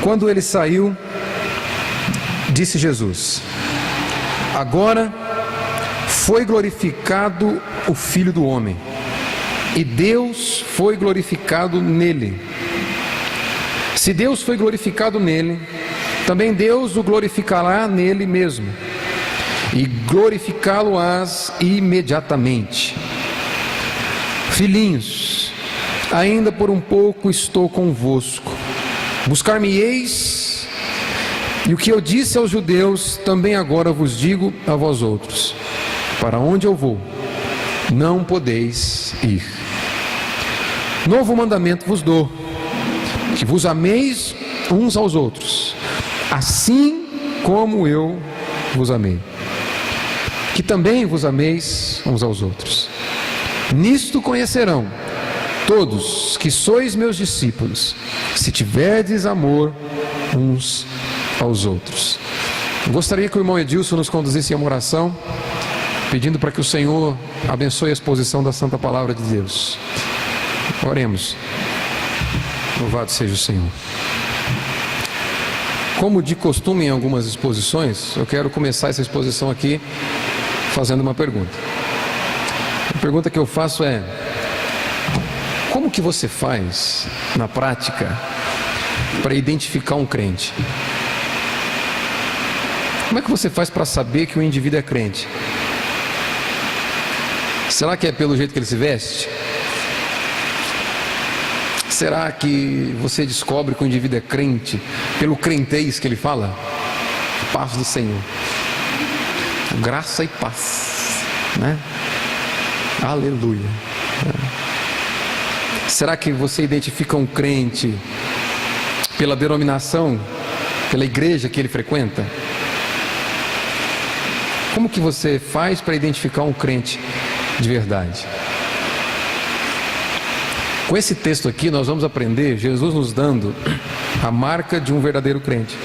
Quando ele saiu, disse Jesus: agora foi glorificado o Filho do Homem, e Deus foi glorificado nele. Se Deus foi glorificado nele, também Deus o glorificará nele mesmo, e glorificá-lo-ás imediatamente. Filhinhos, ainda por um pouco estou convosco. Buscar-me-eis, e o que eu disse aos judeus, também agora vos digo a vós outros: para onde eu vou, não podeis ir. Novo mandamento vos dou, que vos ameis uns aos outros, assim como eu vos amei. Que também vos ameis uns aos outros. Nisto conhecerão todos que sois meus discípulos, se tiverdes amor uns aos outros. Gostaria que o irmão Edilson nos conduzisse em uma oração, pedindo para que o Senhor abençoe a exposição da Santa Palavra de Deus. Oremos. Louvado seja o Senhor. Como de costume em algumas exposições, eu quero começar essa exposição aqui fazendo uma pergunta. A pergunta que eu faço é: como que você faz na prática para identificar um crente? Como é que você faz para saber que o indivíduo é crente? Será que é pelo jeito que ele se veste? Será que você descobre que o indivíduo é crente pelo crentez que ele fala? Paz do Senhor, graça e paz, né? Aleluia. Será que você identifica um crente pela denominação, pela igreja que ele frequenta? Como que você faz para identificar um crente de verdade? Com esse texto aqui nós vamos aprender Jesus nos dando a marca de um verdadeiro crente.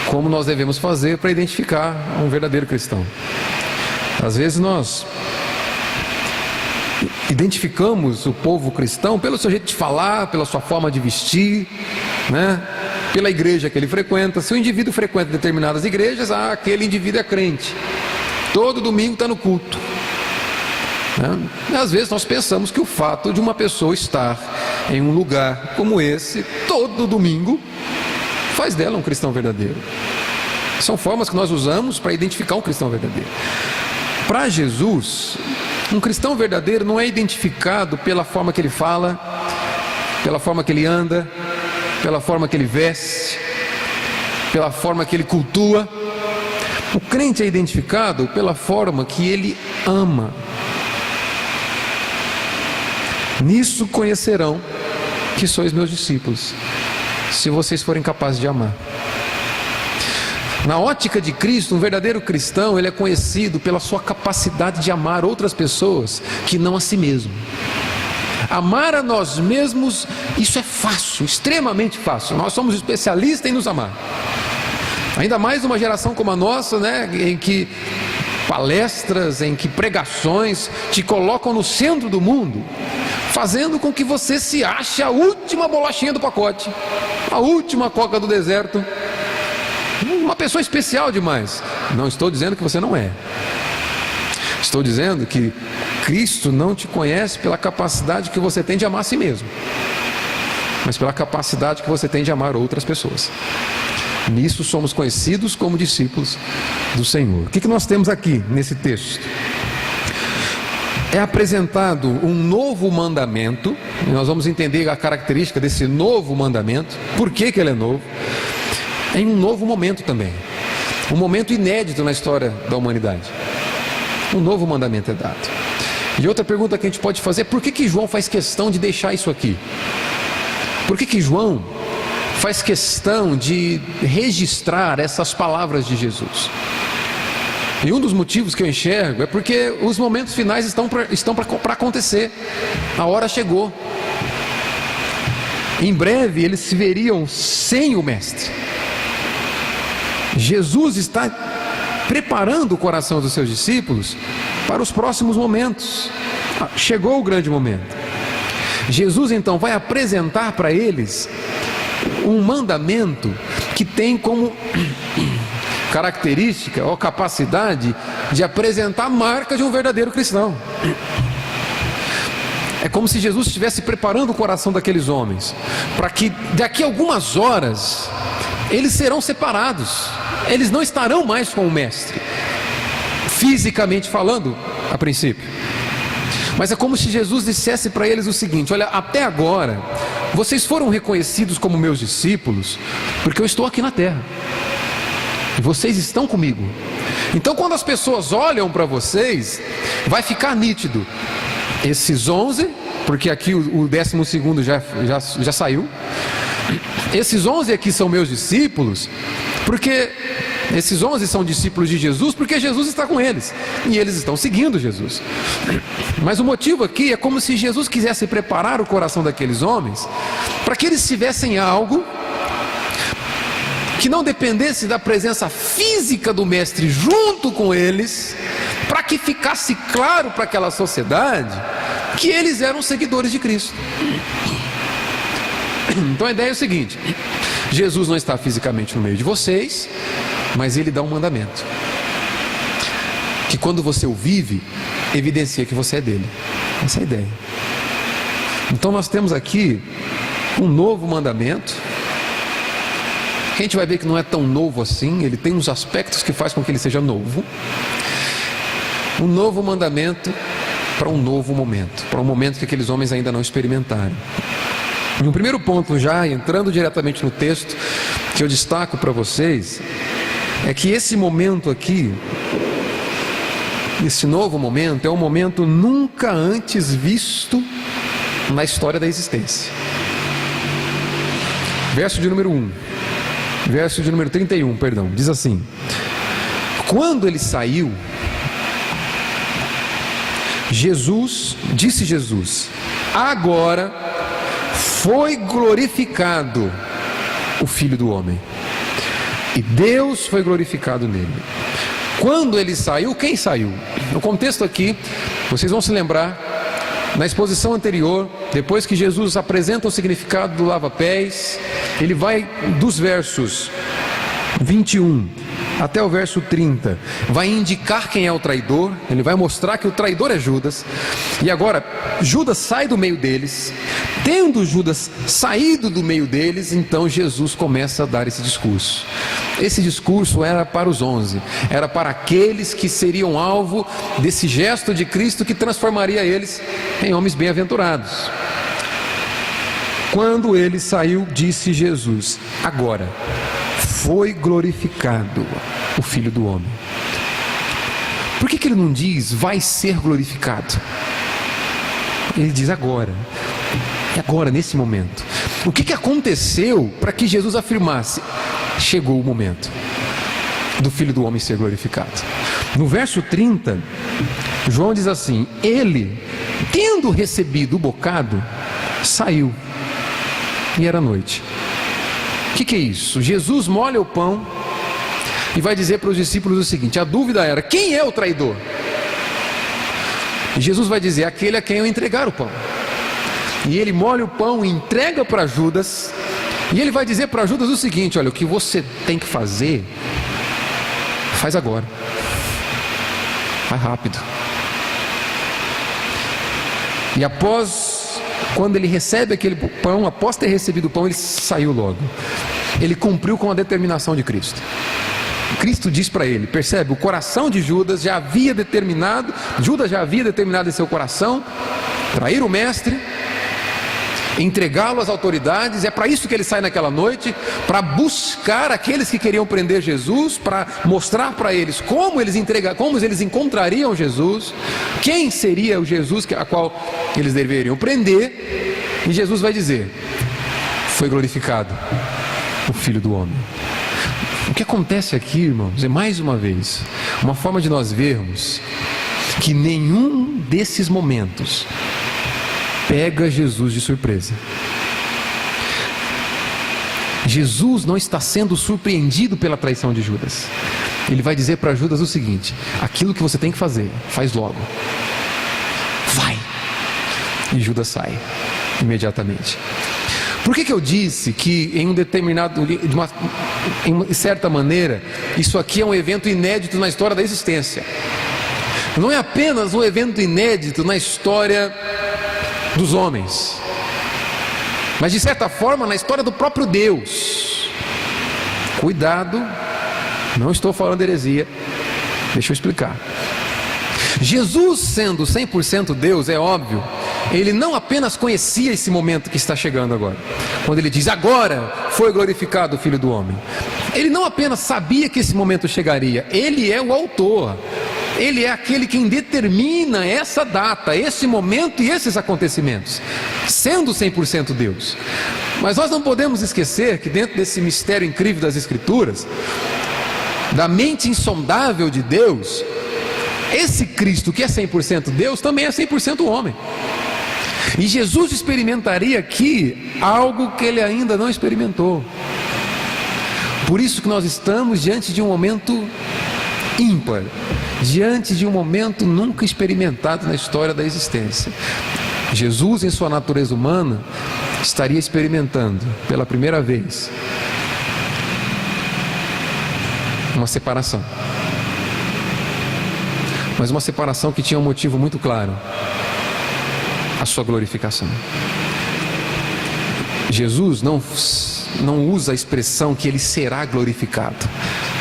Como nós devemos fazer para identificar um verdadeiro cristão. Às vezes nós identificamos o povo cristão pelo seu jeito de falar, pela sua forma de vestir, né? Pela igreja que ele frequenta. Se o indivíduo frequenta determinadas igrejas, aquele indivíduo é crente. Todo domingo está no culto. Às vezes nós pensamos que o fato de uma pessoa estar em um lugar como esse todo domingo faz dela um cristão verdadeiro. São formas que nós usamos para identificar um cristão verdadeiro. Para Jesus, um cristão verdadeiro não é identificado pela forma que ele fala, pela forma que ele anda, pela forma que ele veste, pela forma que ele cultua. O crente é identificado pela forma que ele ama. Nisso conhecerão que sois meus discípulos, se vocês forem capazes de amar. Na ótica de Cristo, um verdadeiro cristão, ele é conhecido pela sua capacidade de amar outras pessoas que não a si mesmo. Amar a nós mesmos, isso é fácil, extremamente fácil. Nós somos especialistas em nos amar. Ainda mais numa geração como a nossa, né, em que palestras, em que pregações te colocam no centro do mundo, fazendo com que você se ache a última bolachinha do pacote, a última coca do deserto, uma pessoa especial demais. Não estou dizendo que você não é. Estou dizendo que Cristo não te conhece pela capacidade que você tem de amar a si mesmo, mas pela capacidade que você tem de amar outras pessoas. Nisso somos conhecidos como discípulos do Senhor. O que nós temos aqui nesse texto? É apresentado um novo mandamento, e nós vamos entender a característica desse novo mandamento, por que ele é novo, em um novo momento também, um momento inédito na história da humanidade. Um novo mandamento é dado. E outra pergunta que a gente pode fazer é: por que João faz questão de deixar isso aqui? Por que João faz questão de registrar essas palavras de Jesus? E um dos motivos que eu enxergo é porque os momentos finais estão para acontecer. A hora chegou. Em breve eles se veriam sem o Mestre. Jesus está preparando o coração dos seus discípulos para os próximos momentos. Chegou o grande momento. Jesus então vai apresentar para eles um mandamento que tem como característica ou capacidade de apresentar a marca de um verdadeiro cristão. É como se Jesus estivesse preparando o coração daqueles homens, para que daqui a algumas horas eles serão separados, eles não estarão mais com o Mestre, fisicamente falando, a princípio. Mas é como se Jesus dissesse para eles o seguinte: olha, até agora vocês foram reconhecidos como meus discípulos, porque eu estou aqui na terra, e vocês estão comigo. Então quando as pessoas olham para vocês, vai ficar nítido, esses 11, porque aqui o 12º já saiu, esses 11 aqui são meus discípulos, porque esses 11 são discípulos de Jesus, porque Jesus está com eles, e eles estão seguindo Jesus. Mas o motivo aqui é como se Jesus quisesse preparar o coração daqueles homens, para que eles tivessem algo que não dependesse da presença física do Mestre junto com eles, para que ficasse claro para aquela sociedade que eles eram seguidores de Cristo. Então a ideia é o seguinte: Jesus não está fisicamente no meio de vocês, mas Ele dá um mandamento, que quando você o vive, evidencia que você é dele. Essa é a ideia. Então nós temos aqui um novo mandamento, que a gente vai ver que não é tão novo assim, ele tem uns aspectos que faz com que ele seja novo. Um novo mandamento para um novo momento, para um momento que aqueles homens ainda não experimentaram. E um primeiro ponto, já entrando diretamente no texto, que eu destaco para vocês, é que esse momento aqui, esse novo momento, é um momento nunca antes visto na história da existência. Verso de número 31, perdão, diz assim: quando ele saiu, disse Jesus, agora foi glorificado o Filho do Homem, e Deus foi glorificado nele. Quando ele saiu, quem saiu? No contexto aqui, vocês vão se lembrar, na exposição anterior, depois que Jesus apresenta o significado do lava-pés, ele vai dos versos 21 até o verso 30, vai indicar quem é o traidor, ele vai mostrar que o traidor é Judas. E agora, Judas sai do meio deles. Tendo Judas saído do meio deles, então Jesus começa a dar esse discurso. Esse discurso era para os 11, era para aqueles que seriam alvo desse gesto de Cristo que transformaria eles em homens bem-aventurados. Quando ele saiu, disse Jesus, agora foi glorificado o Filho do Homem. Por que ele não diz vai ser glorificado? Ele diz agora. É agora, nesse momento. O que aconteceu para que Jesus afirmasse: chegou o momento do Filho do Homem ser glorificado? No verso 30, João diz assim: ele, tendo recebido o bocado, saiu, e era noite. O que é isso? Jesus molha o pão e vai dizer para os discípulos o seguinte: a dúvida era, quem é o traidor? E Jesus vai dizer, aquele a quem eu entregar o pão. E ele molha o pão e entrega para Judas, e ele vai dizer para Judas o seguinte: olha, o que você tem que fazer, faz agora, faz rápido. E quando ele recebe aquele pão, após ter recebido o pão, ele saiu logo. Ele cumpriu com a determinação de Cristo. Cristo diz para ele, percebe, o coração de Judas já havia determinado em seu coração trair o Mestre, entregá-lo às autoridades. É para isso que ele sai naquela noite, para buscar aqueles que queriam prender Jesus, para mostrar para eles como eles encontrariam Jesus, quem seria o Jesus a qual eles deveriam prender. E Jesus vai dizer, foi glorificado o Filho do Homem. O que acontece aqui, irmãos, é mais uma vez uma forma de nós vermos que nenhum desses momentos pega Jesus de surpresa. Jesus não está sendo surpreendido pela traição de Judas. Ele vai dizer para Judas o seguinte: aquilo que você tem que fazer, faz logo, vai. E Judas sai imediatamente. Por que eu disse que em um determinado, em certa maneira, isso aqui é um evento inédito na história da existência? Não é apenas um evento inédito na história dos homens, mas de certa forma na história do próprio Deus. Cuidado, não estou falando heresia, deixa eu explicar. Jesus, sendo 100% Deus, é óbvio, ele não apenas conhecia esse momento que está chegando agora, quando ele diz, agora foi glorificado o Filho do Homem. Ele não apenas sabia que esse momento chegaria, ele é o autor, ele é aquele quem determina essa data, esse momento e esses acontecimentos, sendo 100% Deus. Mas nós não podemos esquecer que dentro desse mistério incrível das Escrituras, da mente insondável de Deus, esse Cristo que é 100% Deus também é 100% homem. E Jesus experimentaria aqui algo que ele ainda não experimentou. Por isso que nós estamos diante de um momento ímpar, diante de um momento nunca experimentado na história da existência. Jesus, em sua natureza humana, estaria experimentando pela primeira vez uma separação. Mas uma separação que tinha um motivo muito claro: a sua glorificação. Jesus não usa a expressão que ele será glorificado.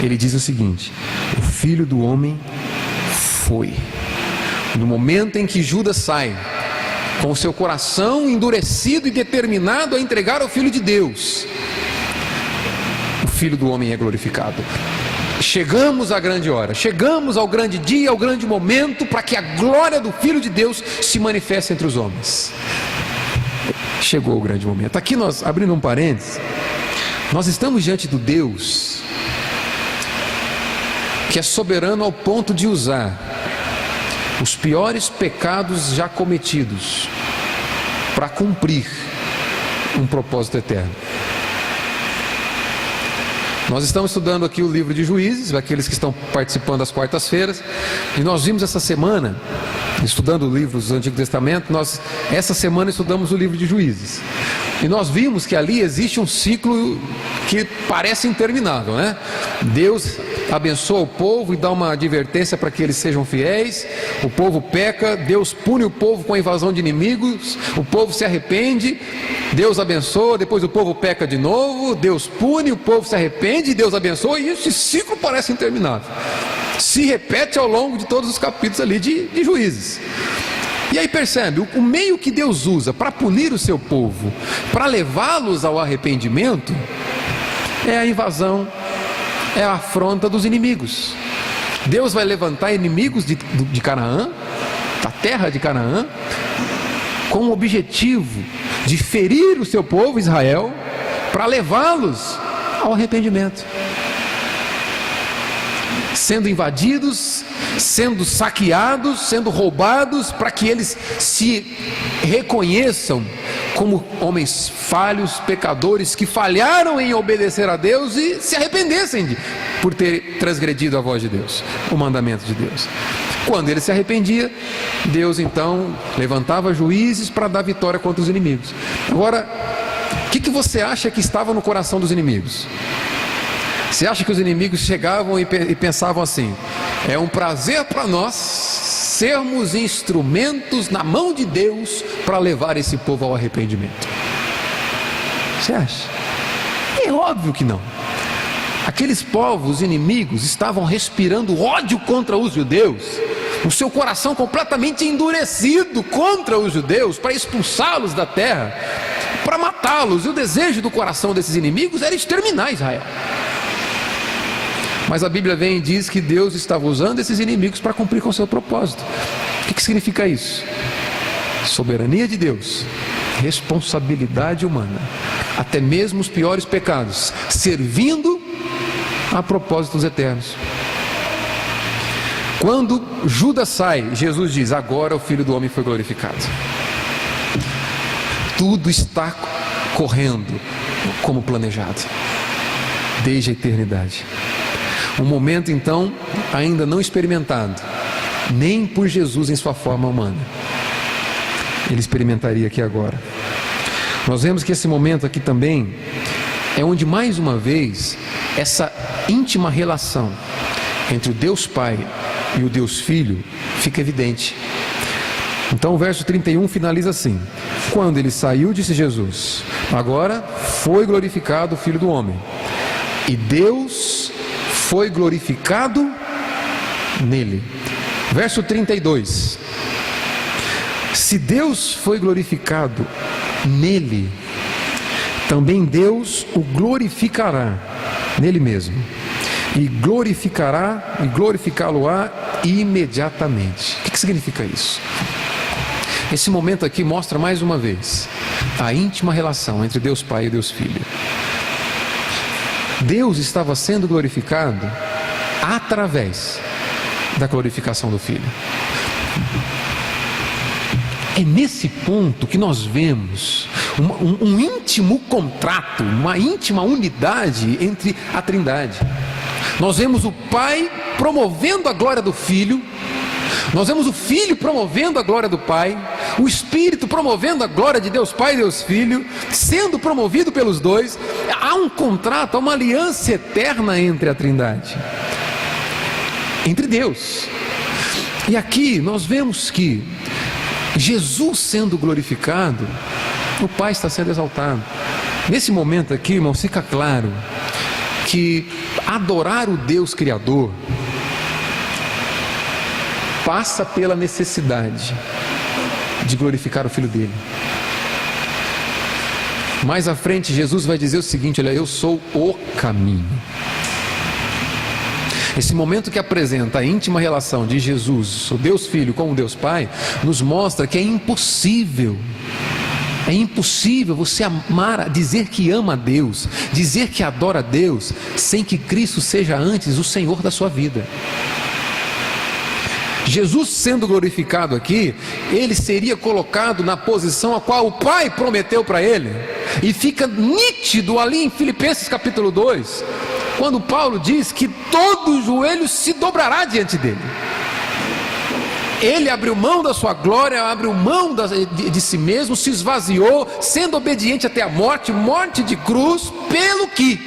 Ele diz o seguinte: o Filho do Homem foi. No momento em que Judas sai, com o seu coração endurecido e determinado a entregar ao Filho de Deus, o Filho do Homem é glorificado. Chegamos à grande hora, chegamos ao grande dia, ao grande momento, para que a glória do Filho de Deus se manifeste entre os homens. Chegou o grande momento. Aqui nós, abrindo um parênteses, nós estamos diante do Deus que é soberano ao ponto de usar os piores pecados já cometidos para cumprir um propósito eterno. Nós estamos estudando aqui o livro de Juízes, aqueles que estão participando das quartas-feiras, e nós vimos essa semana, estudando livros do Antigo Testamento, essa semana estudamos o livro de Juízes, e nós vimos que ali existe um ciclo que parece interminável, né? Deus abençoa o povo e dá uma advertência para que eles sejam fiéis, o povo peca, Deus pune o povo com a invasão de inimigos, o povo se arrepende, Deus abençoa, depois o povo peca de novo, Deus pune, o povo se arrepende, Deus abençoa, e esse ciclo parece interminável, se repete ao longo de todos os capítulos ali de Juízes. E aí percebe, o meio que Deus usa para punir o seu povo, para levá-los ao arrependimento, é a invasão, é a afronta dos inimigos. Deus vai levantar inimigos de Canaã, da terra de Canaã, com o objetivo de ferir o seu povo Israel, para levá-los ao arrependimento. Sendo invadidos, sendo saqueados, sendo roubados, para que eles se reconheçam como homens falhos, pecadores, que falharam em obedecer a Deus e se arrependessem por ter transgredido a voz de Deus, o mandamento de Deus. Quando ele se arrependia, Deus então levantava juízes para dar vitória contra os inimigos. Agora, o que você acha que estava no coração dos inimigos? Você acha que os inimigos chegavam e pensavam assim: é um prazer para nós sermos instrumentos na mão de Deus para levar esse povo ao arrependimento? Você acha? É óbvio que não. Aqueles povos inimigos estavam respirando ódio contra os judeus, o seu coração completamente endurecido contra os judeus, para expulsá-los da terra, para matá-los, e o desejo do coração desses inimigos era exterminar Israel. Mas a Bíblia vem e diz que Deus estava usando esses inimigos para cumprir com o seu propósito. O que significa isso? Soberania de Deus, responsabilidade humana, até mesmo os piores pecados, servindo a propósitos eternos. Quando Judas sai, Jesus diz: agora o Filho do Homem foi glorificado. Tudo está correndo como planejado, desde a eternidade. Um momento então ainda não experimentado, nem por Jesus em sua forma humana. Ele experimentaria aqui agora. Nós vemos que esse momento aqui também é onde, mais uma vez, essa íntima relação entre o Deus Pai e o Deus Filho fica evidente. Então o verso 31 finaliza assim: quando ele saiu, disse Jesus: agora foi glorificado o Filho do Homem, e Deus foi glorificado nele. Verso 32: se Deus foi glorificado nele, também Deus o glorificará nele mesmo, e glorificá-lo-á imediatamente. O que significa isso? Esse momento aqui mostra mais uma vez a íntima relação entre Deus Pai e Deus Filho. Deus estava sendo glorificado através da glorificação do Filho. É nesse ponto que nós vemos um íntimo contrato, uma íntima unidade entre a Trindade. Nós vemos o Pai promovendo a glória do Filho, nós vemos o Filho promovendo a glória do Pai, o Espírito promovendo a glória de Deus Pai e Deus Filho, sendo promovido pelos dois. Há um contrato, há uma aliança eterna entre a Trindade, entre Deus. E aqui nós vemos que Jesus sendo glorificado, o Pai está sendo exaltado. Nesse momento aqui, irmão, fica claro que adorar o Deus Criador passa pela necessidade de glorificar o Filho dele. Mais à frente, Jesus vai dizer o seguinte: olha, eu sou o caminho. Esse momento que apresenta a íntima relação de Jesus, o Deus Filho, com o Deus Pai, nos mostra que é impossível você amar, dizer que ama a Deus, dizer que adora a Deus, sem que Cristo seja antes o Senhor da sua vida. Jesus sendo glorificado aqui, ele seria colocado na posição a qual o Pai prometeu para ele, e fica nítido ali em Filipenses capítulo 2, quando Paulo diz que todo joelho se dobrará diante dele. Ele abriu mão da sua glória, abriu mão de si mesmo, se esvaziou, sendo obediente até a morte de cruz, pelo que,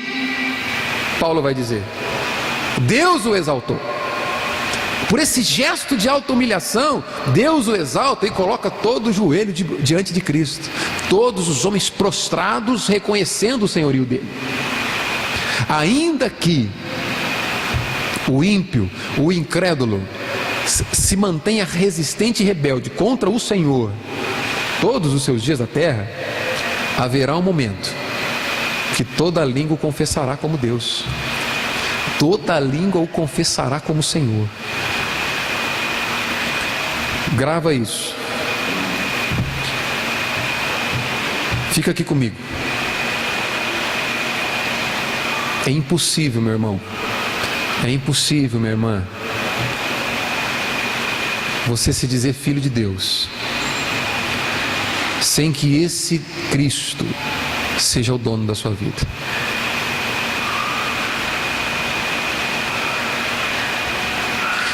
Paulo vai dizer, Deus o exaltou. Por esse gesto de auto-humilhação, Deus o exalta e coloca todo o joelho diante de Cristo, todos os homens prostrados reconhecendo o senhorio dele. Ainda que o ímpio, o incrédulo, se mantenha resistente e rebelde contra o Senhor todos os seus dias da terra, haverá um momento que toda língua o confessará como Deus, toda língua o confessará como Senhor. Grava isso, fica aqui comigo. É impossível, meu irmão, é impossível, minha irmã, você se dizer filho de Deus sem que esse Cristo seja o dono da sua vida.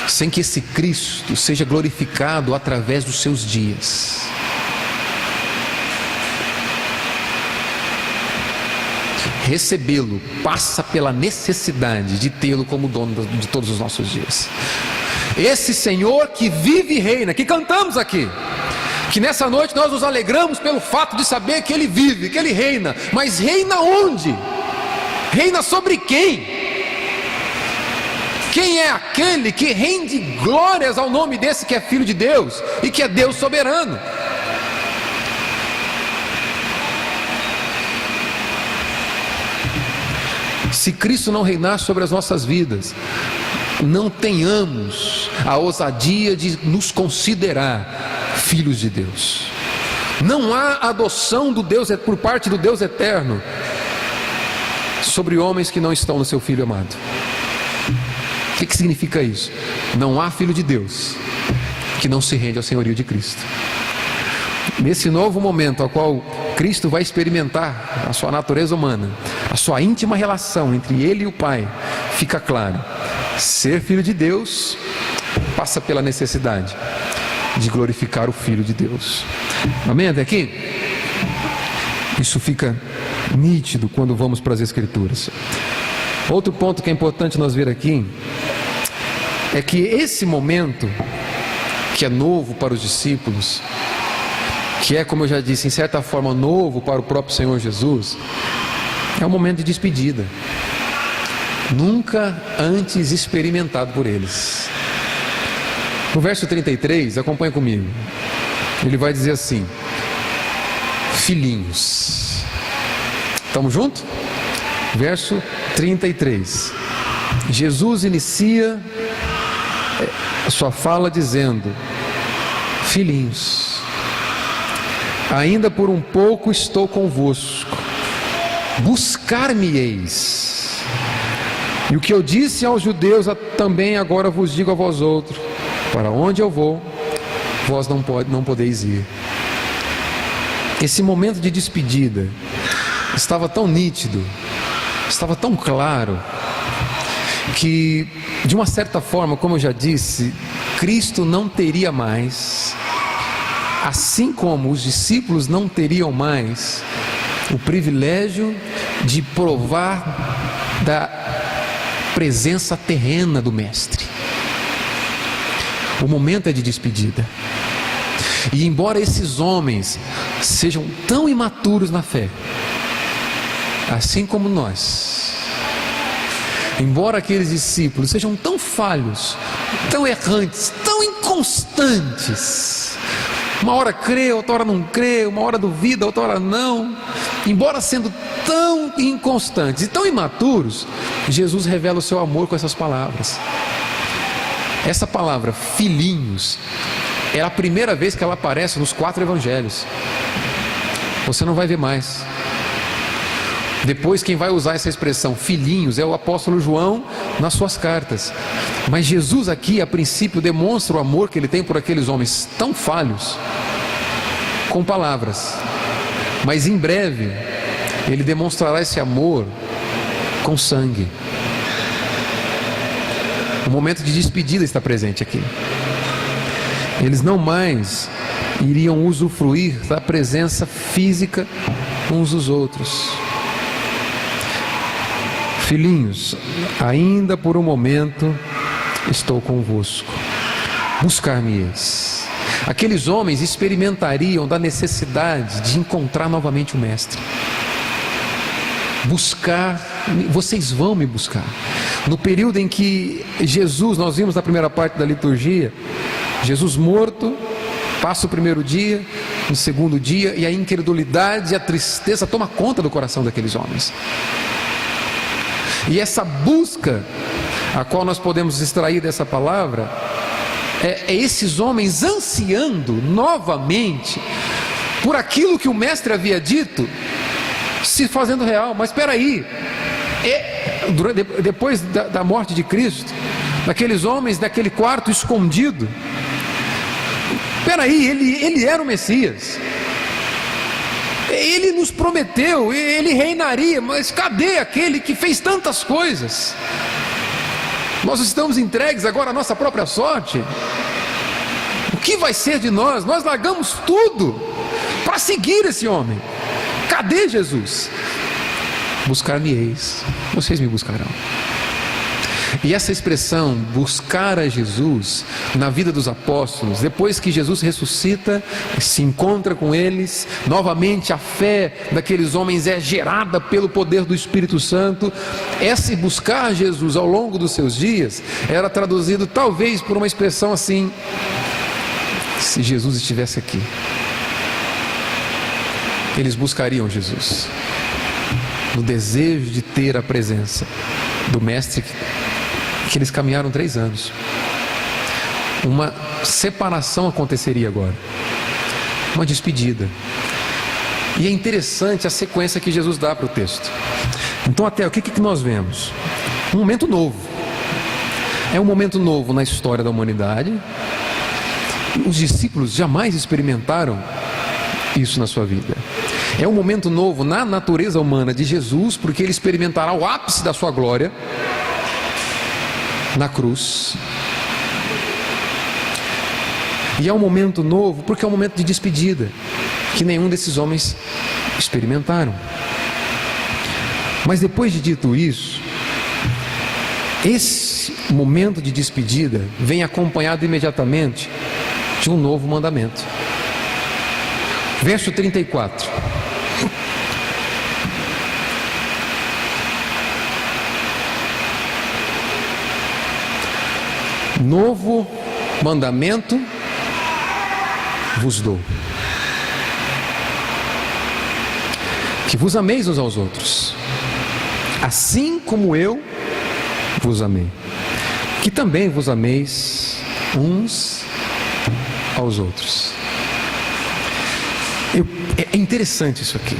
Sem que esse Cristo seja glorificado através dos seus dias. Recebê-lo passa pela necessidade de tê-lo como dono de todos os nossos dias. Esse Senhor que vive e reina, que cantamos aqui, que nessa noite nós nos alegramos pelo fato de saber que Ele vive, que Ele reina. Mas reina onde? Reina sobre quem? Quem é aquele que rende glórias ao nome desse que é Filho de Deus e que é Deus soberano? Se Cristo não reinar sobre as nossas vidas, não tenhamos a ousadia de nos considerar filhos de Deus. Não há adoção do Deus, por parte do Deus eterno sobre homens que não estão no seu Filho amado. O que significa isso? Não há filho de Deus que não se rende ao senhorio de Cristo. Nesse novo momento ao qual Cristo vai experimentar a sua natureza humana, a sua íntima relação entre Ele e o Pai, fica claro: ser filho de Deus passa pela necessidade de glorificar o Filho de Deus. Amém? Até aqui? Isso fica nítido quando vamos para as Escrituras. Outro ponto que é importante nós ver aqui é que esse momento, que é novo para os discípulos, que é, como eu já disse, em certa forma novo para o próprio Senhor Jesus, é um momento de despedida, nunca antes experimentado por eles. No verso 33, acompanha comigo, ele vai dizer assim: filhinhos. Estamos juntos? Verso 33. Jesus inicia a sua fala dizendo: filhinhos, ainda por um pouco estou convosco, buscar-me-eis. E o que eu disse aos judeus também agora vos digo a vós outros: para onde eu vou, vós não podeis ir. Esse momento de despedida estava tão nítido, estava tão claro, que de uma certa forma, como eu já disse, Cristo não teria mais, assim como os discípulos não teriam mais, o privilégio de provar da presença terrena do Mestre. O momento é de despedida. E embora esses homens sejam tão imaturos na fé, assim como nós, embora aqueles discípulos sejam tão falhos, tão errantes, tão inconstantes, uma hora crê, outra hora não crê, uma hora duvida, outra hora não, embora sendo tão inconstantes e tão imaturos, Jesus revela o seu amor com essas palavras. Essa palavra, filhinhos, é a primeira vez que ela aparece nos 4 evangelhos. Você não vai ver mais. Depois, quem vai usar essa expressão, filhinhos, é o apóstolo João nas suas cartas. Mas Jesus aqui, a princípio, demonstra o amor que ele tem por aqueles homens tão falhos, com palavras. Mas em breve, ele demonstrará esse amor com sangue. O momento de despedida está presente aqui. Eles não mais iriam usufruir da presença física uns dos outros. Filhinhos, ainda por um momento estou convosco, buscar-me-eis. Aqueles homens experimentariam da necessidade de encontrar novamente o Mestre. Buscar, vocês vão me buscar. No período em que Jesus, nós vimos na primeira parte da liturgia, Jesus morto, passa o primeiro dia, no segundo dia, e a incredulidade e a tristeza toma conta do coração daqueles homens. E essa busca, a qual nós podemos extrair dessa palavra, é esses homens ansiando novamente por aquilo que o Mestre havia dito, se fazendo real. Mas espera aí, depois da morte de Cristo, daqueles homens naquele quarto escondido, espera aí, ele era o Messias, ele nos prometeu, ele reinaria, mas cadê aquele que fez tantas coisas? Nós estamos entregues agora à nossa própria sorte. O que vai ser de nós? Nós largamos tudo para seguir esse homem. Cadê Jesus? Buscar-me-eis, vocês me buscarão. E essa expressão, buscar a Jesus, na vida dos apóstolos, depois que Jesus ressuscita, se encontra com eles, novamente a fé daqueles homens é gerada pelo poder do Espírito Santo. Esse buscar Jesus ao longo dos seus dias, era traduzido talvez por uma expressão assim: se Jesus estivesse aqui, eles buscariam Jesus, no desejo de ter a presença do Mestre, que eles caminharam 3 anos. Uma separação aconteceria agora, uma despedida. E é interessante a sequência que Jesus dá para o texto. Então, até o que nós vemos? Um momento novo. É um momento novo na história da humanidade. Os discípulos jamais experimentaram isso na sua vida. É um momento novo na natureza humana de Jesus, porque ele experimentará o ápice da sua glória na cruz. E é um momento novo porque é um momento de despedida, que nenhum desses homens experimentaram. Mas depois de dito isso, esse momento de despedida vem acompanhado imediatamente de um novo mandamento. Verso 34. Novo mandamento vos dou, que vos ameis uns aos outros, assim como eu vos amei, que também vos ameis uns aos outros. É interessante isso aqui.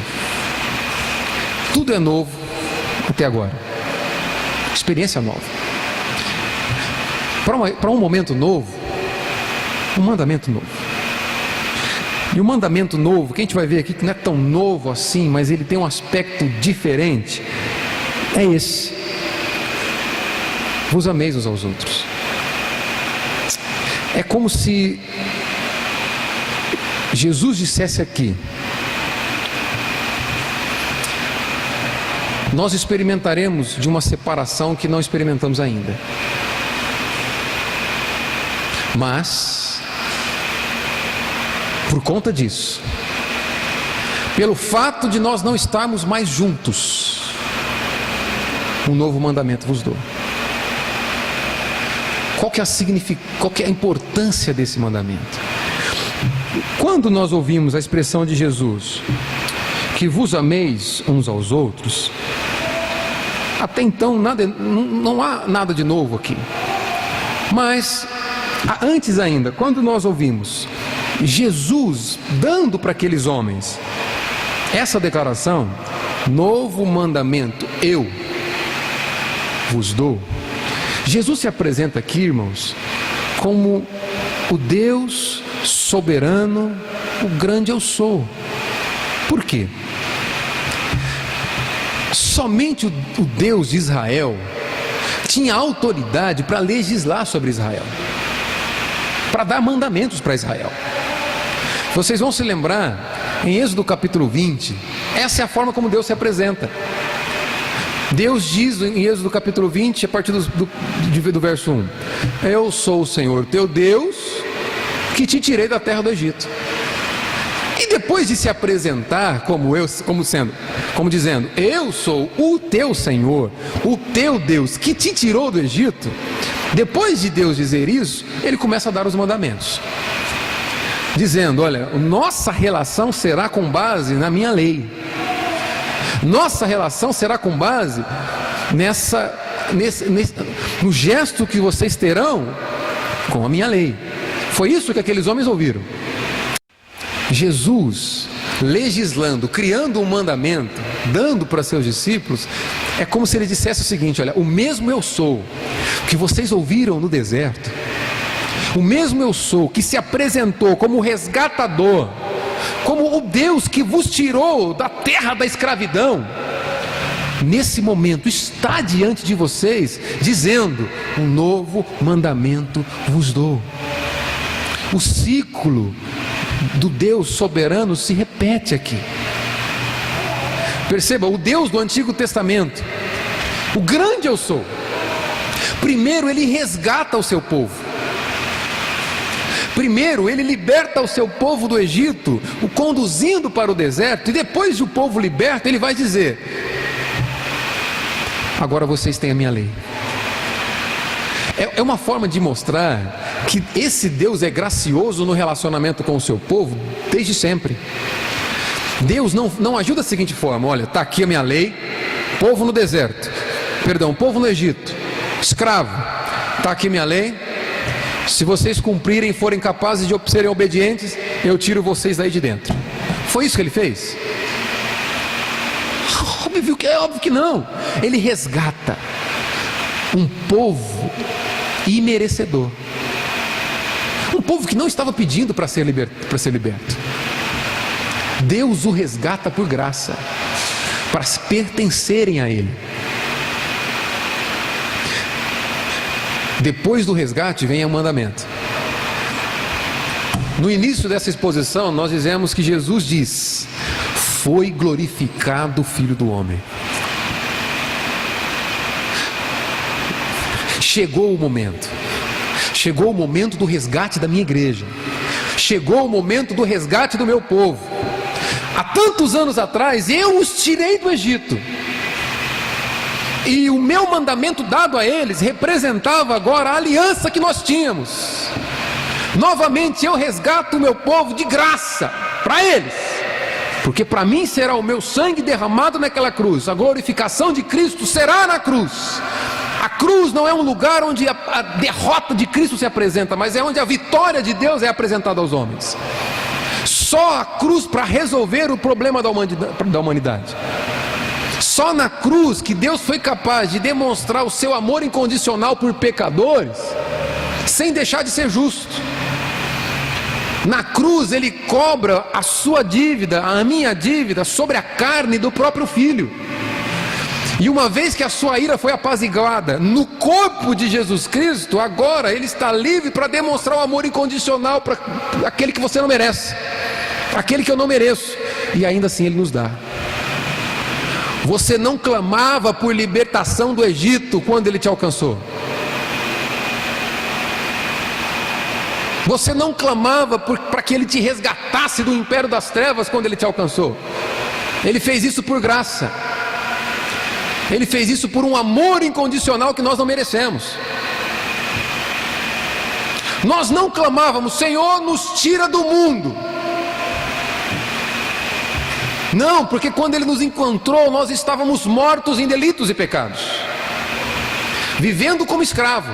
Tudo é novo até agora. Experiência nova. Para um momento novo, um mandamento novo. E o mandamento novo, que a gente vai ver aqui que não é tão novo assim, mas ele tem um aspecto diferente, é esse: vos ameis uns aos outros. É como se Jesus dissesse aqui: nós experimentaremos de uma separação que não experimentamos ainda, mas por conta disso, pelo fato de nós não estarmos mais juntos, um novo mandamento vos dou. Qual que é a importância desse mandamento? Quando nós ouvimos a expressão de Jesus, que vos ameis uns aos outros, até então não há nada de novo aqui. Mas antes ainda, quando nós ouvimos Jesus dando para aqueles homens essa declaração: novo mandamento eu vos dou, Jesus se apresenta aqui, irmãos, como o Deus soberano, o grande eu sou. Por quê? Somente o Deus de Israel tinha autoridade para legislar sobre Israel, para dar mandamentos para Israel. Vocês vão se lembrar, em Êxodo capítulo 20, essa é a forma como Deus se apresenta. Deus diz em Êxodo capítulo 20, a partir do verso 1: eu sou o Senhor teu Deus, que te tirei da terra do Egito. E depois de se apresentar como dizendo: eu sou o teu Senhor, o teu Deus, que te tirou do Egito, depois de Deus dizer isso, ele começa a dar os mandamentos, dizendo: olha, nossa relação será com base na minha lei, nossa relação será com base no gesto que vocês terão com a minha lei. Foi isso que aqueles homens ouviram. Jesus legislando, criando um mandamento, dando para seus discípulos, é como se ele dissesse o seguinte: olha, o mesmo eu sou que vocês ouviram no deserto, o mesmo eu sou que se apresentou como o resgatador, como o Deus que vos tirou da terra da escravidão, nesse momento está diante de vocês, dizendo: um novo mandamento vos dou. O ciclo do Deus soberano se repete aqui. Perceba, o Deus do Antigo Testamento, o grande eu sou, primeiro ele resgata o seu povo, primeiro ele liberta o seu povo do Egito, o conduzindo para o deserto, e depois de o povo liberto, ele vai dizer: agora vocês têm a minha lei. É uma forma de mostrar que esse Deus é gracioso no relacionamento com o seu povo desde sempre. Deus não ajuda da seguinte forma: olha, está aqui a minha lei, povo no deserto, povo no Egito, escravo, está aqui minha lei, se vocês cumprirem e forem capazes de serem obedientes, eu tiro vocês daí de dentro. Foi isso que ele fez? É óbvio que não. Ele resgata um povo imerecedor, um povo que não estava pedindo para ser liberto. Deus o resgata por graça, para pertencerem a Ele. Depois do resgate vem o mandamento. No início dessa exposição, nós dizemos que Jesus diz: foi glorificado o Filho do Homem. Chegou o momento. Chegou o momento do resgate da minha igreja. Chegou o momento do resgate do meu povo. Há tantos anos atrás, eu os tirei do Egito. E o meu mandamento dado a eles representava agora a aliança que nós tínhamos. Novamente eu resgato o meu povo de graça para eles, porque para mim será o meu sangue derramado naquela cruz. A glorificação de Cristo será na cruz. A cruz não é um lugar onde a derrota de Cristo se apresenta, mas é onde a vitória de Deus é apresentada aos homens. Só a cruz para resolver o problema da humanidade. Só na cruz que Deus foi capaz de demonstrar o seu amor incondicional por pecadores, sem deixar de ser justo. Na cruz Ele cobra a sua dívida, a minha dívida, sobre a carne do próprio Filho. E uma vez que a sua ira foi apaziguada no corpo de Jesus Cristo, agora Ele está livre para demonstrar o amor incondicional para aquele que você não merece, aquele que eu não mereço, e ainda assim Ele nos dá. Você não clamava por libertação do Egito quando Ele te alcançou. Você não clamava para que Ele te resgatasse do império das trevas quando Ele te alcançou. Ele fez isso por graça. Ele fez isso por um amor incondicional que nós não merecemos. Nós não clamávamos: Senhor, nos tira do mundo. Não, porque quando Ele nos encontrou, nós estávamos mortos em delitos e pecados, vivendo como escravo.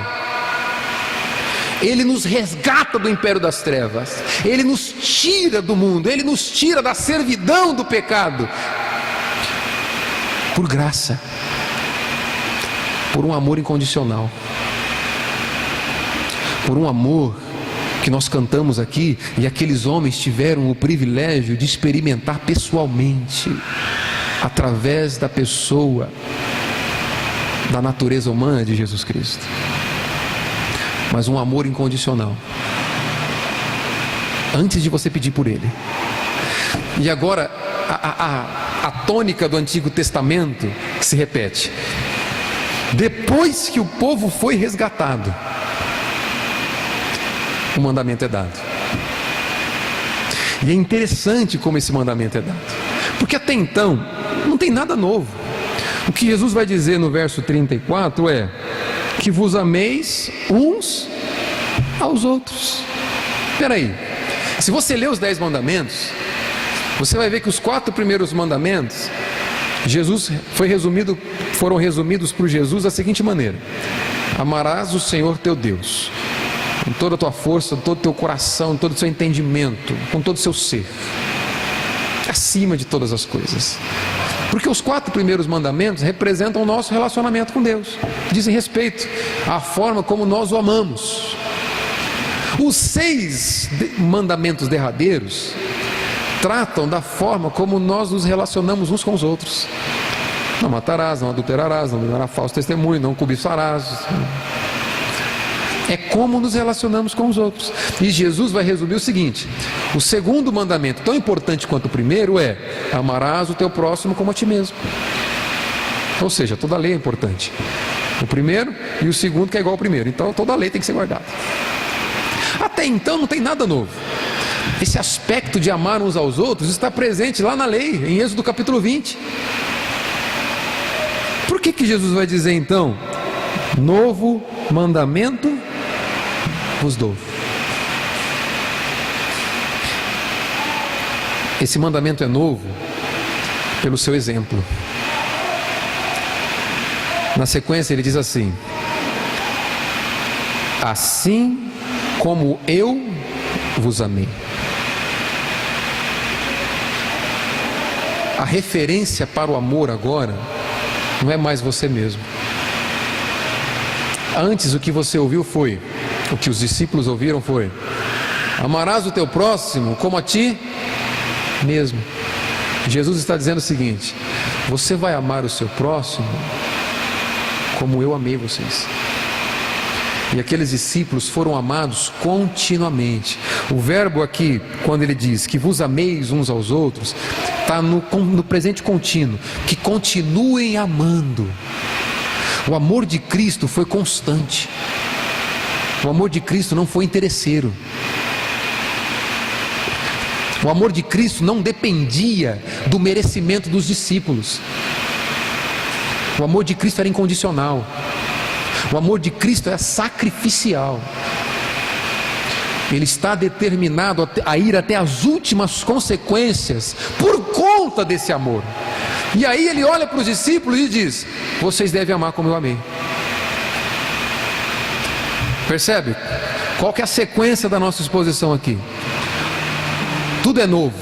Ele nos resgata do império das trevas, Ele nos tira do mundo, Ele nos tira da servidão do pecado, por graça, por um amor incondicional, por um amor que nós cantamos aqui, e aqueles homens tiveram o privilégio de experimentar pessoalmente, através da pessoa, da natureza humana de Jesus Cristo. Mas um amor incondicional, antes de você pedir por Ele. E agora a tônica do Antigo Testamento se repete. Depois que o povo foi resgatado, o mandamento é dado. E é interessante como esse mandamento é dado, porque até então não tem nada novo. O que Jesus vai dizer no verso 34 é: que vos ameis uns aos outros. Espera aí, se você ler os 10 mandamentos, você vai ver que os 4 primeiros mandamentos, foram resumidos por Jesus da seguinte maneira: amarás o Senhor teu Deus com toda a tua força, com todo o teu coração, com todo o seu entendimento, com todo o seu ser, acima de todas as coisas. Porque os 4 primeiros mandamentos representam o nosso relacionamento com Deus, dizem respeito à forma como nós o amamos. Os 6 mandamentos derradeiros tratam da forma como nós nos relacionamos uns com os outros. Não matarás, não adulterarás, não darás falso testemunho, não cobiçarás. É como nos relacionamos com os outros. E Jesus vai resumir o seguinte: o segundo mandamento, tão importante quanto o primeiro, é: amarás o teu próximo como a ti mesmo. Ou seja, toda a lei é importante. O primeiro e o segundo, que é igual ao primeiro. Então toda a lei tem que ser guardada. Até então não tem nada novo. Esse aspecto de amar uns aos outros está presente lá na lei, em Êxodo capítulo 20. Por que Jesus vai dizer então: novo mandamento vos dou? Esse mandamento é novo pelo seu exemplo. Na sequência ele diz assim: assim como eu vos amei. A referência para o amor agora não é mais você mesmo. Antes o que você ouviu foi, o que os discípulos ouviram foi: amarás o teu próximo como a ti mesmo. Jesus está dizendo o seguinte: você vai amar o seu próximo como eu amei vocês. E aqueles discípulos foram amados continuamente. O verbo aqui, quando ele diz que vos ameis uns aos outros, está no presente contínuo, que continuem amando. O amor de Cristo foi constante. O amor de Cristo não foi interesseiro. O amor de Cristo não dependia do merecimento dos discípulos. O amor de Cristo era incondicional. O amor de Cristo é sacrificial. Ele está determinado a ir até as últimas consequências por conta desse amor. E aí ele olha para os discípulos e diz: vocês devem amar como eu amei. Percebe? Qual que é a sequência da nossa exposição aqui? Tudo é novo.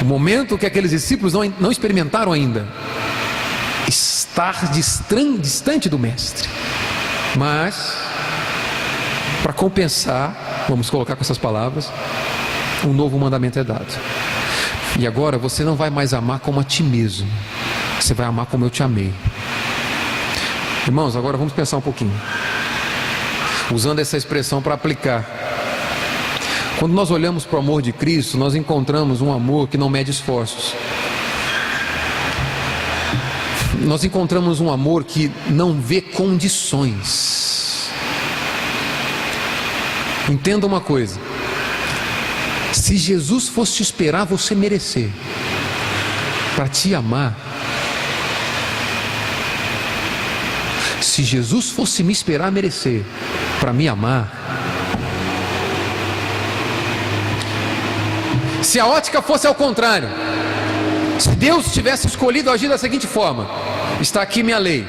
O momento que aqueles discípulos não experimentaram ainda, estar distante do Mestre. Mas, para compensar, vamos colocar com essas palavras, um novo mandamento é dado. E agora você não vai mais amar como a ti mesmo, você vai amar como eu te amei. Irmãos, agora vamos pensar um pouquinho, usando essa expressão para aplicar. Quando nós olhamos para o amor de Cristo, nós encontramos um amor que não mede esforços. Nós encontramos um amor que não vê condições. Entenda uma coisa: se Jesus fosse esperar você merecer para te amar, se Jesus fosse me esperar merecer para me amar, se a ótica fosse ao contrário, se Deus tivesse escolhido agir da seguinte forma: está aqui minha lei,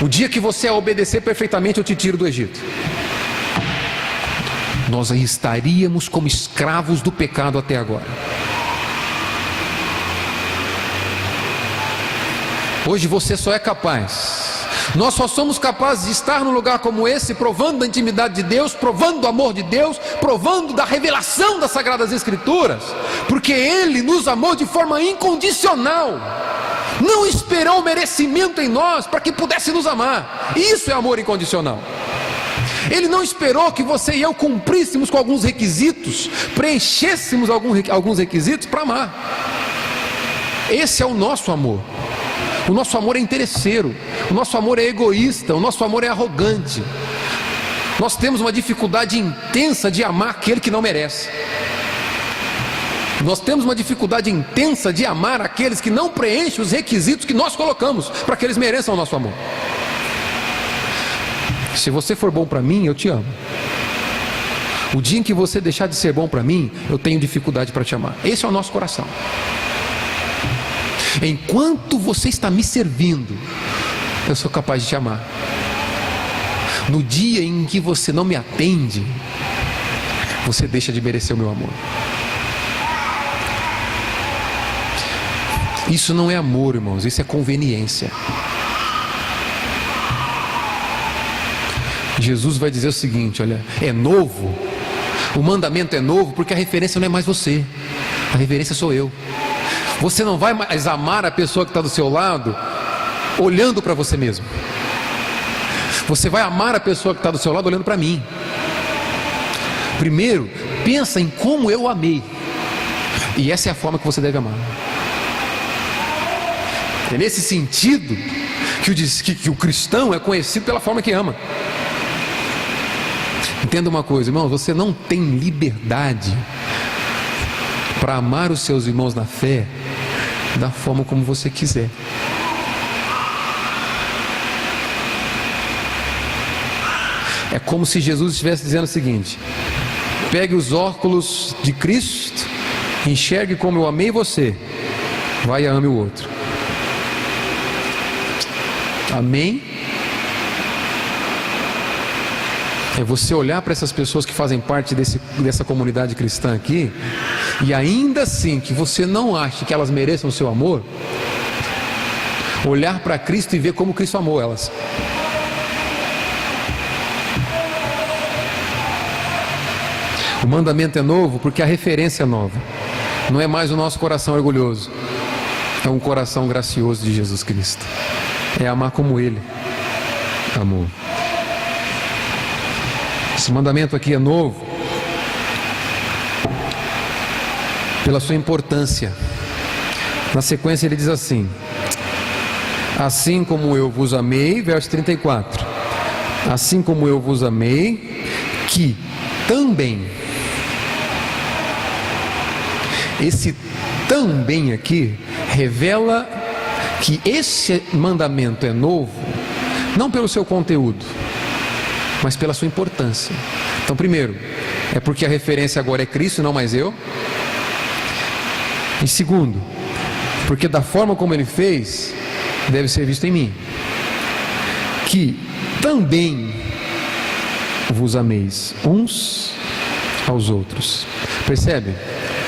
o dia que você a obedecer perfeitamente eu te tiro do Egito, nós aí estaríamos como escravos do pecado até agora. Hoje você só é capaz, nós só somos capazes de estar num lugar como esse, provando da intimidade de Deus, provando do amor de Deus, provando da revelação das Sagradas Escrituras, porque Ele nos amou de forma incondicional, não esperou merecimento em nós para que pudesse nos amar. Isso é amor incondicional. Ele não esperou que você e eu cumpríssemos com alguns requisitos, preenchêssemos alguns requisitos para amar. Esse é o nosso amor. O nosso amor é interesseiro, o nosso amor é egoísta, o nosso amor é arrogante. Nós temos uma dificuldade intensa de amar aquele que não merece. Nós temos uma dificuldade intensa de amar aqueles que não preenchem os requisitos que nós colocamos para que eles mereçam o nosso amor. Se você for bom para mim, eu te amo. O dia em que você deixar de ser bom para mim, eu tenho dificuldade para te amar. Esse é o nosso coração. Enquanto você está me servindo, eu sou capaz de te amar. No dia em que você não me atende, você deixa de merecer o meu amor. Isso não é amor, irmãos, isso é conveniência. Jesus vai dizer o seguinte: olha, é novo, o mandamento é novo porque a referência não é mais você, a referência sou eu. Você não vai mais amar a pessoa que está do seu lado olhando para você mesmo. Você vai amar a pessoa que está do seu lado olhando para mim. Primeiro, pensa em como eu amei, e essa é a forma que você deve amar. É nesse sentido que o cristão é conhecido pela forma que ama. Entenda uma coisa, irmão, você não tem liberdade para amar os seus irmãos na fé da forma como você quiser. É como se Jesus estivesse dizendo o seguinte: pegue os óculos de Cristo, enxergue como eu amei você, vai e ame o outro. Amém? É você olhar para essas pessoas que fazem parte dessa comunidade cristã aqui, e ainda assim que você não acha que elas mereçam o seu amor, olhar para Cristo e ver como Cristo amou elas. O mandamento é novo porque a referência é nova. Não é mais o nosso coração orgulhoso, é um coração gracioso de Jesus Cristo. É amar como Ele. amor. Esse mandamento aqui é novo pela sua importância. Na sequência ele diz assim: assim como eu vos amei, verso 34, assim como eu vos amei, que também. Esse também aqui revela que esse mandamento é novo, não pelo seu conteúdo, mas pela sua importância. Então, primeiro, é porque a referência agora é Cristo e não mais eu. E segundo, porque da forma como ele fez, deve ser visto em mim, que também vos ameis uns aos outros. Percebe?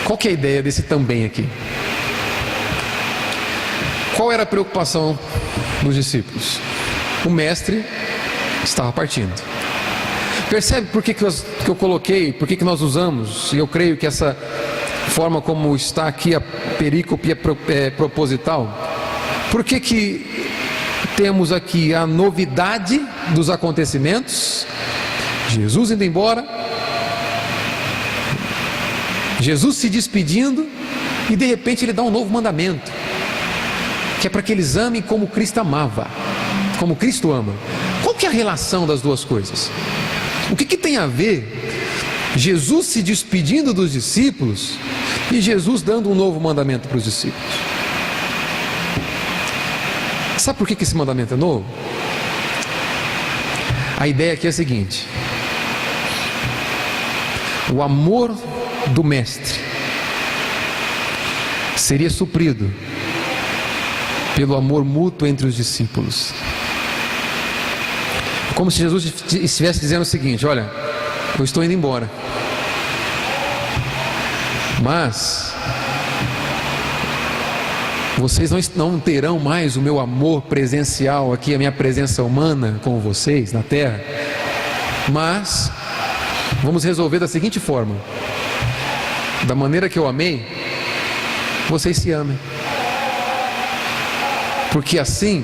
Qual que é a ideia desse também aqui? Qual era a preocupação dos discípulos? O mestre estava partindo. Percebe por que eu coloquei, por que nós usamos, e eu creio que essa forma como está aqui a perícope é proposital? Por que temos aqui a novidade dos acontecimentos? Jesus indo embora, Jesus se despedindo, e de repente ele dá um novo mandamento, que é para que eles amem como Cristo amava, como Cristo ama. Qual que é a relação das duas coisas? O que tem a ver Jesus se despedindo dos discípulos e Jesus dando um novo mandamento para os discípulos? Sabe por que esse mandamento é novo? A ideia aqui é a seguinte: o amor do mestre seria suprido pelo amor mútuo entre os discípulos. Como se Jesus estivesse dizendo o seguinte: olha, eu estou indo embora, mas vocês não terão mais o meu amor presencial aqui, a minha presença humana com vocês na terra, mas vamos resolver da seguinte forma: da maneira que eu amei, vocês se amem, porque assim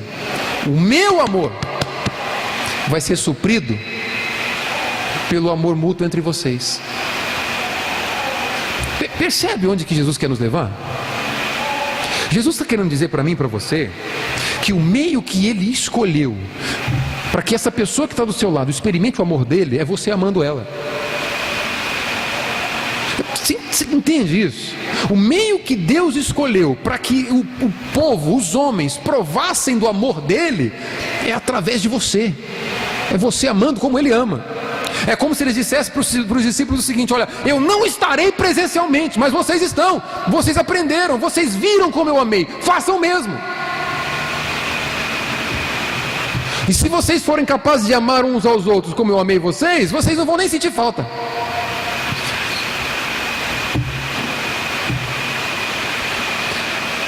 o meu amor vai ser suprido pelo amor mútuo entre vocês. Percebe onde que Jesus quer nos levar? Jesus está querendo dizer para mim e para você que o meio que Ele escolheu para que essa pessoa que está do seu lado experimente o amor dele é você amando ela. Você entende isso? O meio que Deus escolheu para que o povo, os homens, provassem do amor dele é através de você. É você amando como Ele ama. É como se Ele dissesse para os discípulos o seguinte: olha, eu não estarei presencialmente, mas vocês estão. Vocês aprenderam, vocês viram como eu amei. Façam o mesmo. E se vocês forem capazes de amar uns aos outros como eu amei vocês, vocês não vão nem sentir falta.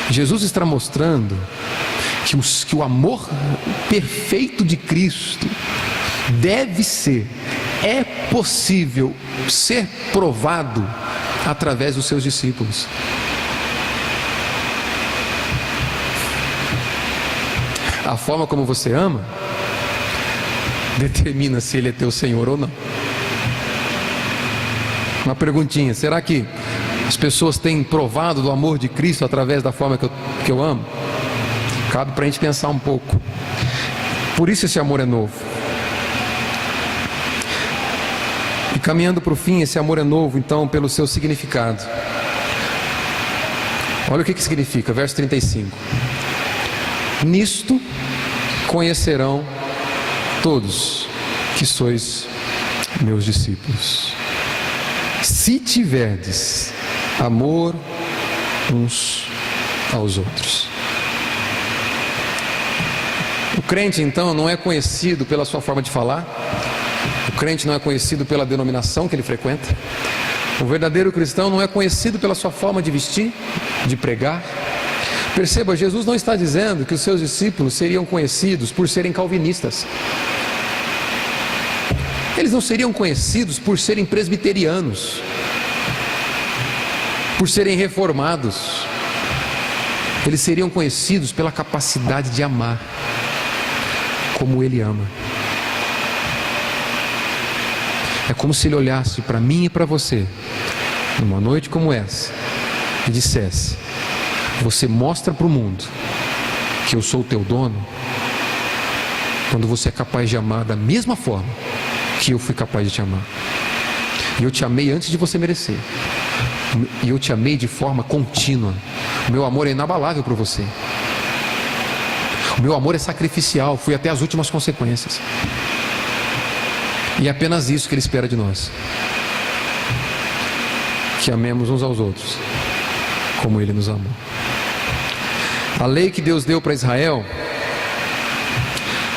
Jesus está mostrando que o amor perfeito de Cristo é possível ser provado através dos seus discípulos. A forma como você ama determina se Ele é teu Senhor ou não. Uma perguntinha: será que as pessoas têm provado do amor de Cristo através da forma que eu amo? Cabe para a gente pensar um pouco. Por isso esse amor é novo. E caminhando para o fim, esse amor é novo, então, pelo seu significado. Olha o que significa, verso 35. Nisto conhecerão todos que sois meus discípulos, se tiverdes amor uns aos outros. O crente, então, não é conhecido pela sua forma de falar. O crente não é conhecido pela denominação que ele frequenta. O verdadeiro cristão não é conhecido pela sua forma de vestir, de pregar. Perceba, Jesus não está dizendo que os seus discípulos seriam conhecidos por serem calvinistas. Eles não seriam conhecidos por serem presbiterianos, por serem reformados. Eles seriam conhecidos pela capacidade de amar como Ele ama. É como se Ele olhasse para mim e para você, numa noite como essa, e dissesse: você mostra para o mundo que eu sou o teu dono, quando você é capaz de amar da mesma forma que eu fui capaz de te amar. E eu te amei antes de você merecer. E eu te amei de forma contínua. O meu amor é inabalável por você. O meu amor é sacrificial, fui até as últimas consequências. E é apenas isso que Ele espera de nós: que amemos uns aos outros como Ele nos amou. A lei que Deus deu para Israel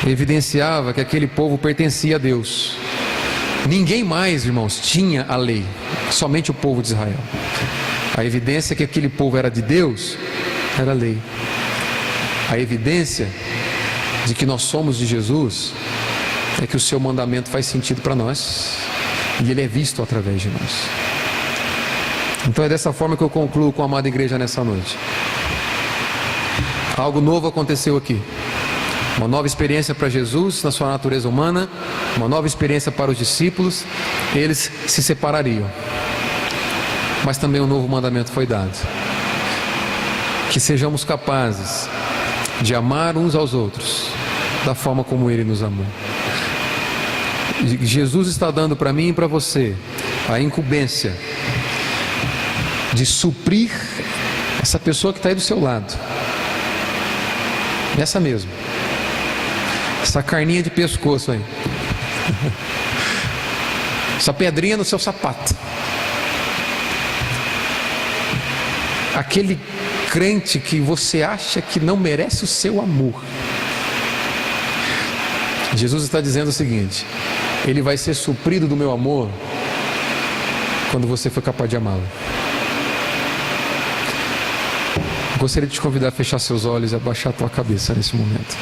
evidenciava que aquele povo pertencia a Deus. Ninguém mais, irmãos, tinha a lei, somente o povo de Israel. A evidência que aquele povo era de Deus era a lei. A evidência de que nós somos de Jesus é que o seu mandamento faz sentido para nós e ele é visto através de nós. Então é dessa forma que eu concluo com a amada igreja nessa noite. Algo novo aconteceu aqui. Uma nova experiência para Jesus na sua natureza humana, uma nova experiência para os discípulos. Eles se separariam, mas também um novo mandamento foi dado: que sejamos capazes de amar uns aos outros da forma como Ele nos amou. Jesus está dando para mim e para você a incumbência de suprir essa pessoa que está aí do seu lado, essa mesmo, essa carninha de pescoço aí, essa pedrinha no seu sapato, aquele crente que você acha que não merece o seu amor. Jesus está dizendo o seguinte: ele vai ser suprido do meu amor quando você for capaz de amá-lo. Gostaria de te convidar a fechar seus olhos e abaixar a tua cabeça nesse momento.